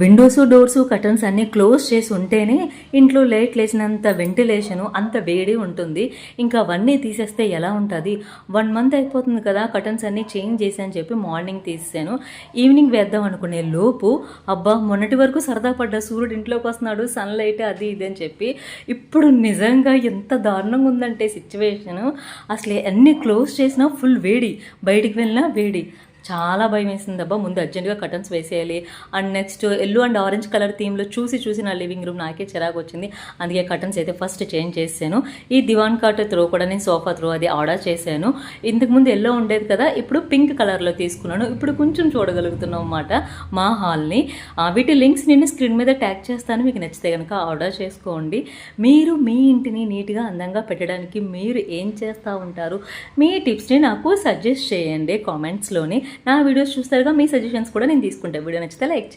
Windows doors curtains అన్నీ close చేసి ఉంటేనే ఇంట్లో లైట్ లేచినంత వెంటిలేషను అంత వేడి ఉంటుంది. ఇంకా అవన్నీ తీసేస్తే ఎలా ఉంటుంది? 1 మంత్ అయిపోతుంది కదా కర్టన్స్ అన్నీ చేంజ్ చేశాను చెప్పి మార్నింగ్ తీసేసాను. ఈవినింగ్ వేద్దాం అనుకునే లోపు అబ్బా మొన్నటి వరకు సరదా పడ్డ సూర్యుడు ఇంట్లోకి వస్తున్నాడు, సన్లైట్ అది ఇది అని చెప్పి ఇప్పుడు నిజంగా ఎంత దారుణంగా ఉందంటే సిచ్యువేషను. అసలు అన్నీ క్లోజ్ చేసినా ఫుల్ వేడి, బయటికి వెళ్ళినా వేడి. చాలా భయం వేసింది అబ్బా. ముందు అర్జెంటుగా కర్టన్స్ వేసేయాలి. And next yellow and orange colour థీమ్లో చూసి నా లివింగ్ రూమ్ నాకే చిరాకు వచ్చింది. అందుకే కర్టన్స్ అయితే ఫస్ట్ చేంజ్ చేశాను. ఈ దివాన్ కాట్ త్రో కూడా నేను సోఫా త్రో అది ఆర్డర్ చేశాను. ఇంతకుముందు ఎల్లో ఉండేది కదా, ఇప్పుడు పింక్ కలర్లో తీసుకున్నాను. ఇప్పుడు కొంచెం చూడగలుగుతున్నాం అన్నమాట మా హాల్ని. వీటి లింక్స్ నేను స్క్రీన్ మీద ట్యాగ్ చేస్తాను, మీకు నచ్చితే కనుక ఆర్డర్ చేసుకోండి. మీరు మీ ఇంటిని నీట్గా అందంగా పెట్టడానికి మీరు ఏం చేస్తూ ఉంటారు? మీ టిప్స్ని నాకు సజెస్ట్ చేయండి కామెంట్స్లోని. నా వీడియోస్ చూస్తారుగా, మీ సజెషన్స్ కూడా నేను తీసుకుంటాను. వీడియో నచ్చితే లైక్ చేయండి.